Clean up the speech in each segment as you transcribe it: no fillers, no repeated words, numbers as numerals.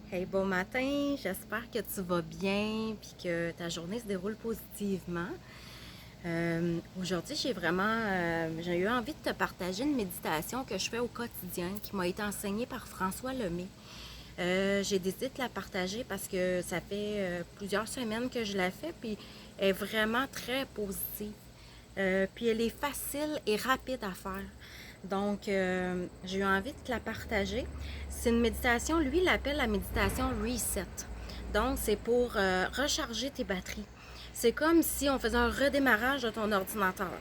Hey, bon matin, j'espère que tu vas bien puis que ta journée se déroule positivement. Aujourd'hui, j'ai eu envie de te partager une méditation que je fais au quotidien qui m'a été enseignée par François Lemay. J'ai décidé de la partager parce que ça fait plusieurs semaines que je la fais puis elle est vraiment très positive. Puis elle est facile et rapide à faire. Donc, j'ai eu envie de te la partager. C'est une méditation, lui, il l'appelle la méditation reset. Donc, c'est pour recharger tes batteries. C'est comme si on faisait un redémarrage de ton ordinateur.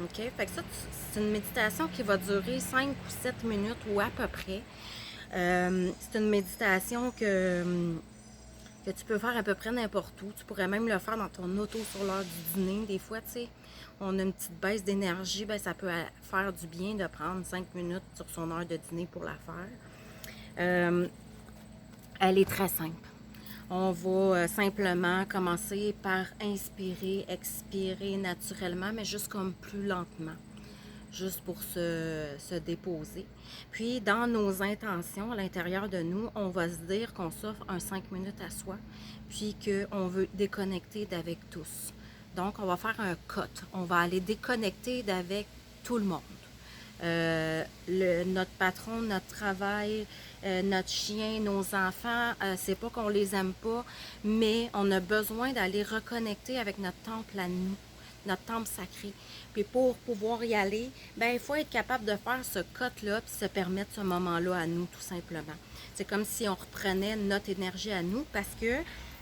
OK? Fait que ça, c'est une méditation qui va durer 5 ou 7 minutes ou à peu près. C'est une méditation que tu peux faire à peu près n'importe où. Tu pourrais même le faire dans ton auto sur l'heure du dîner. Des fois, tu sais, on a une petite baisse d'énergie, ben ça peut faire du bien de prendre 5 minutes sur son heure de dîner pour la faire. Elle est très simple. On va simplement commencer par inspirer, expirer naturellement, mais juste comme plus lentement, juste pour se déposer. Puis, dans nos intentions, à l'intérieur de nous, on va se dire qu'on s'offre un 5 minutes à soi, puis qu'on veut déconnecter d'avec tous. Donc, on va faire un cut. On va aller déconnecter d'avec tout le monde. Notre patron, notre travail, notre chien, nos enfants, c'est pas qu'on les aime pas, mais on a besoin d'aller reconnecter avec notre temple à nous, notre temple sacré. Puis pour pouvoir y aller, ben il faut être capable de faire ce cut-là puis se permettre ce moment-là à nous, tout simplement. C'est comme si on reprenait notre énergie à nous parce que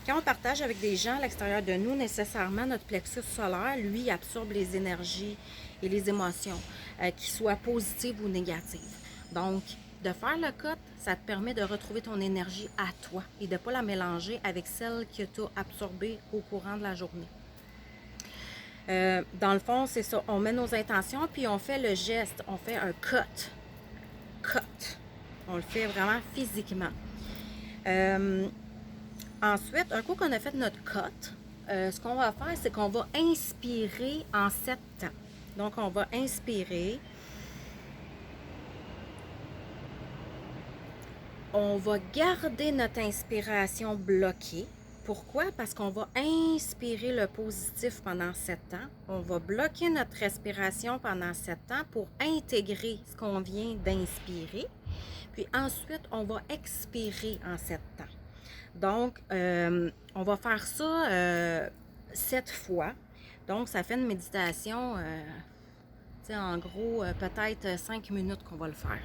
quand on partage avec des gens à l'extérieur de nous, nécessairement, notre plexus solaire, lui, absorbe les énergies et les émotions, qu'ils soient positives ou négatives. Donc, de faire le cut, ça te permet de retrouver ton énergie à toi et de ne pas la mélanger avec celle que tu as absorbée au courant de la journée. Dans le fond, c'est ça. On met nos intentions, puis on fait le geste. On fait un cut. Cut. On le fait vraiment physiquement. Ensuite, un coup qu'on a fait notre cut, ce qu'on va faire, c'est qu'on va inspirer en 7 temps. Donc, on va inspirer. On va garder notre inspiration bloquée. Pourquoi? Parce qu'on va inspirer le positif pendant 7 ans. On va bloquer notre respiration pendant 7 ans pour intégrer ce qu'on vient d'inspirer. Puis ensuite, on va expirer en 7 temps. Donc, on va faire ça 7 fois. Donc, ça fait une méditation, en gros, peut-être 5 minutes qu'on va le faire.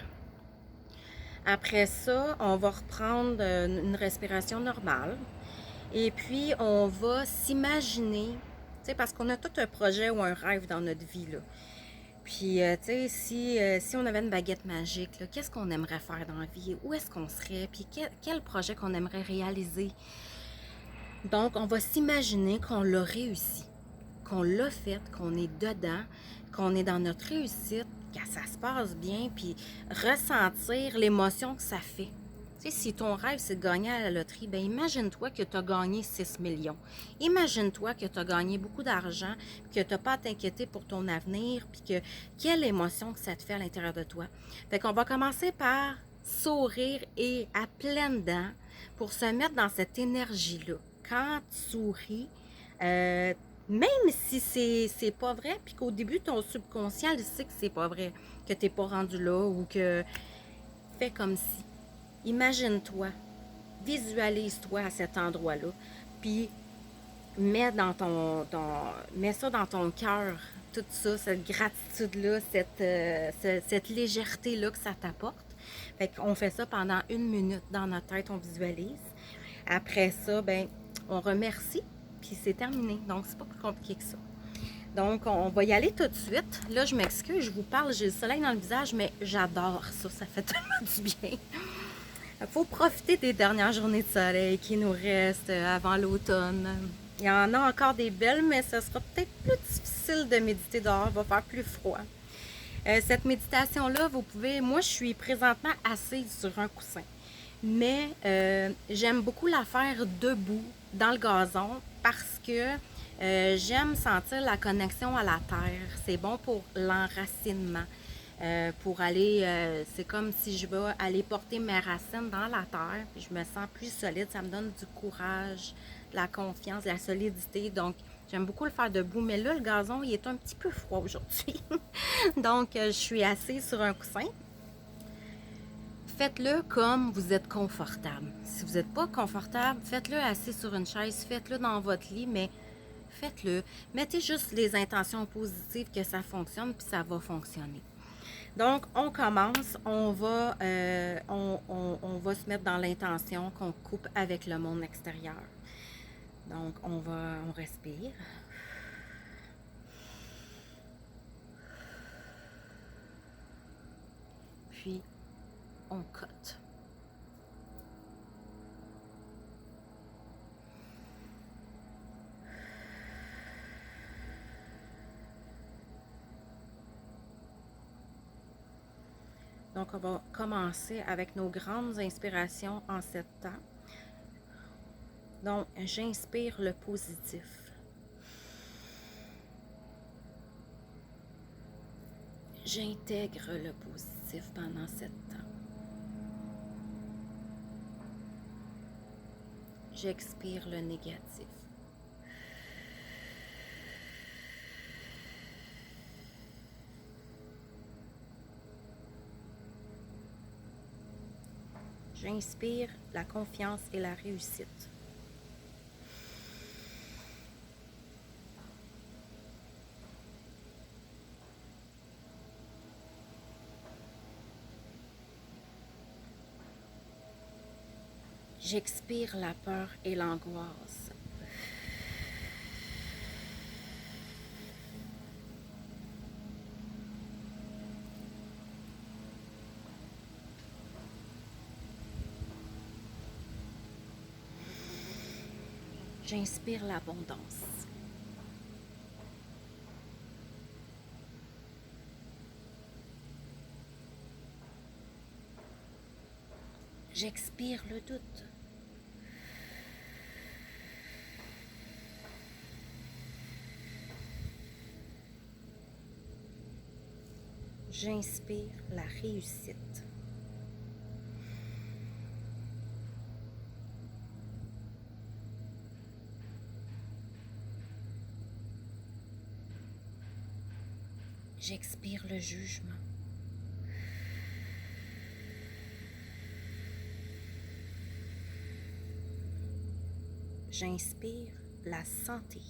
Après ça, on va reprendre une respiration normale. Et puis, on va s'imaginer, parce qu'on a tout un projet ou un rêve dans notre vie, là. Puis, si on avait une baguette magique, qu'est-ce qu'on aimerait faire dans la vie? Où est-ce qu'on serait? Puis, quel projet qu'on aimerait réaliser? Donc, on va s'imaginer qu'on l'a réussi, qu'on l'a fait, qu'on est dedans, qu'on est dans notre réussite, que ça se passe bien, puis ressentir l'émotion que ça fait. Tu sais, si ton rêve, c'est de gagner à la loterie, ben imagine-toi que tu as gagné 6 millions. Imagine-toi que tu as gagné beaucoup d'argent, que tu n'as pas à t'inquiéter pour ton avenir, puis que quelle émotion que ça te fait à l'intérieur de toi. Fait qu'on va commencer par sourire et à pleines dents pour se mettre dans cette énergie-là. Quand tu souris, même si c'est pas vrai, puis qu'au début, ton subconscient le sait que c'est pas vrai, que t'es pas rendu là ou que fais comme si. Imagine-toi, visualise-toi à cet endroit-là, puis mets ça dans ton cœur, tout ça, cette gratitude-là, cette légèreté-là que ça t'apporte. Fait qu'on fait ça pendant 1 minute dans notre tête, on visualise. Après ça, ben, on remercie, puis c'est terminé. Donc, c'est pas plus compliqué que ça. Donc, on va y aller tout de suite. Là, je m'excuse, je vous parle, j'ai le soleil dans le visage, mais j'adore ça. Ça fait tellement du bien. Il faut profiter des dernières journées de soleil qui nous restent avant l'automne. Il y en a encore des belles, mais ce sera peut-être plus difficile de méditer dehors. Il va faire plus froid. Cette méditation-là, vous pouvez... Moi, je suis présentement assise sur un coussin. Mais j'aime beaucoup la faire debout, dans le gazon, parce que j'aime sentir la connexion à la terre. C'est bon pour l'enracinement. pour aller, c'est comme si je vais aller porter mes racines dans la terre, puis je me sens plus solide, ça me donne du courage, de la confiance, de la solidité, donc j'aime beaucoup le faire debout, mais là, le gazon, il est un petit peu froid aujourd'hui, donc je suis assise sur un coussin. Faites-le comme vous êtes confortable. Si vous n'êtes pas confortable, faites-le assis sur une chaise, faites-le dans votre lit, mais faites-le. Mettez juste les intentions positives que ça fonctionne, puis ça va fonctionner. Donc, on commence, on va se mettre dans l'intention qu'on coupe avec le monde extérieur. Donc, on respire. Puis, on cote. Donc, on va commencer avec nos grandes inspirations en 7 temps. Donc, j'inspire le positif. J'intègre le positif pendant 7 temps. J'expire le négatif. J'inspire la confiance et la réussite. J'expire la peur et l'angoisse. J'inspire l'abondance. J'expire le doute. J'inspire la réussite. J'expire le jugement. J'inspire la santé.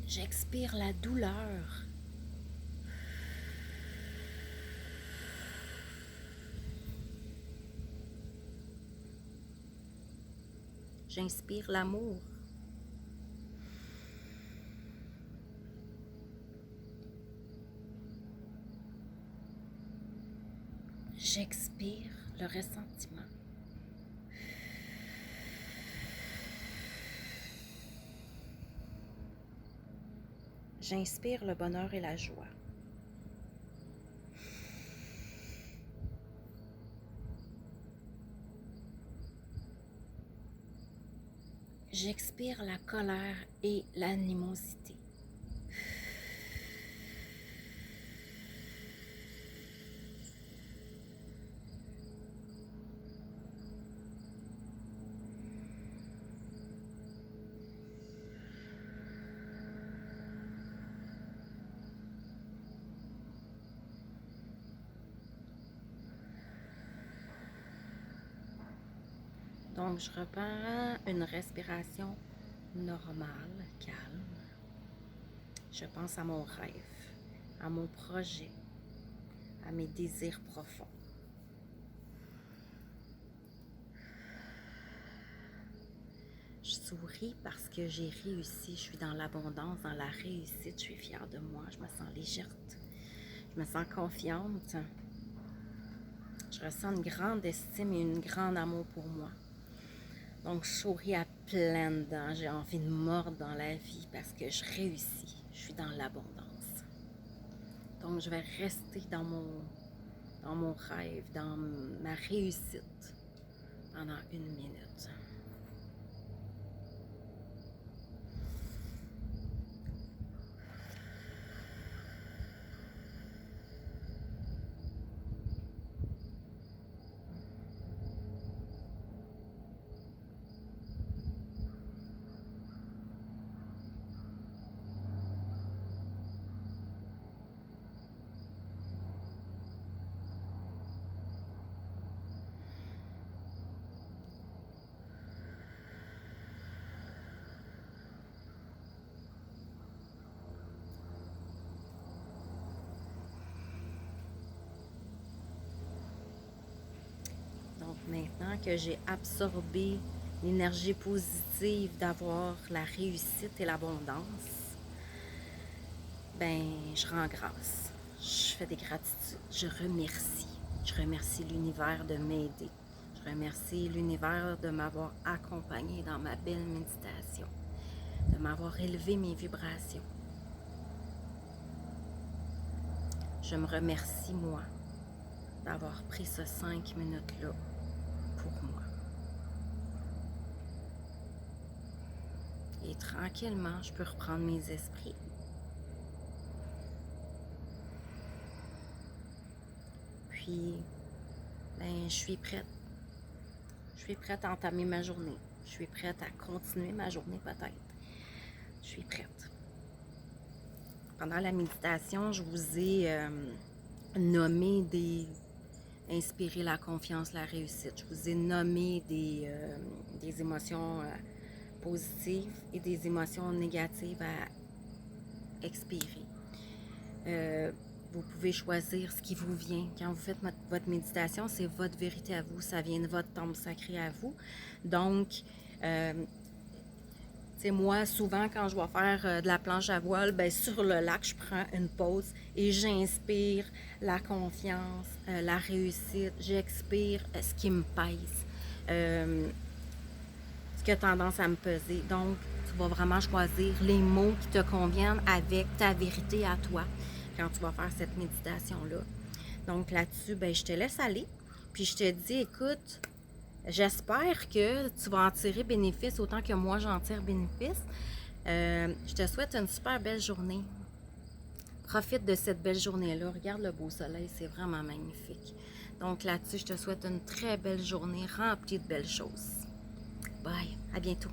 J'expire la douleur. J'inspire l'amour. J'expire le ressentiment. J'inspire le bonheur et la joie. J'expire la colère et l'animosité. Donc, je reprends une respiration normale, calme. Je pense à mon rêve, à mon projet, à mes désirs profonds. Je souris parce que j'ai réussi. Je suis dans l'abondance, dans la réussite. Je suis fière de moi. Je me sens légère. Je me sens confiante. Je ressens une grande estime et un grand amour pour moi. Donc, je souris à pleines dents. J'ai envie de mordre dans la vie parce que je réussis. Je suis dans l'abondance. Donc, je vais rester dans mon rêve, dans ma réussite pendant 1 minute. maintenant que j'ai absorbé l'énergie positive d'avoir la réussite et l'abondance, ben, je rends grâce. Je fais des gratitudes. Je remercie. Je remercie l'univers de m'aider. Je remercie l'univers de m'avoir accompagné dans ma belle méditation, de m'avoir élevé mes vibrations. Je me remercie, moi, d'avoir pris ce 5 minutes-là pour moi. Et tranquillement, je peux reprendre mes esprits. Puis, ben, je suis prête. Je suis prête à entamer ma journée. Je suis prête à continuer ma journée peut-être. Je suis prête. Pendant la méditation, je vous ai nommé inspirer la confiance, la réussite. Je vous ai nommé des émotions positives et des émotions négatives à expirer. Vous pouvez choisir ce qui vous vient. Quand vous faites votre méditation, c'est votre vérité à vous. Ça vient de votre temple sacré à vous. Donc, moi, souvent, quand je vais faire de la planche à voile, ben, sur le lac, je prends une pause et j'inspire la confiance, la réussite. J'expire ce qui me pèse, ce qui a tendance à me peser. Donc, tu vas vraiment choisir les mots qui te conviennent avec ta vérité à toi quand tu vas faire cette méditation-là. Donc, là-dessus, ben, je te laisse aller. Puis, je te dis, écoute, j'espère que tu vas en tirer bénéfice autant que moi j'en tire bénéfice. Je te souhaite une super belle journée. Profite de cette belle journée-là. Regarde le beau soleil, c'est vraiment magnifique. Donc là-dessus, je te souhaite une très belle journée remplie de belles choses. Bye, à bientôt.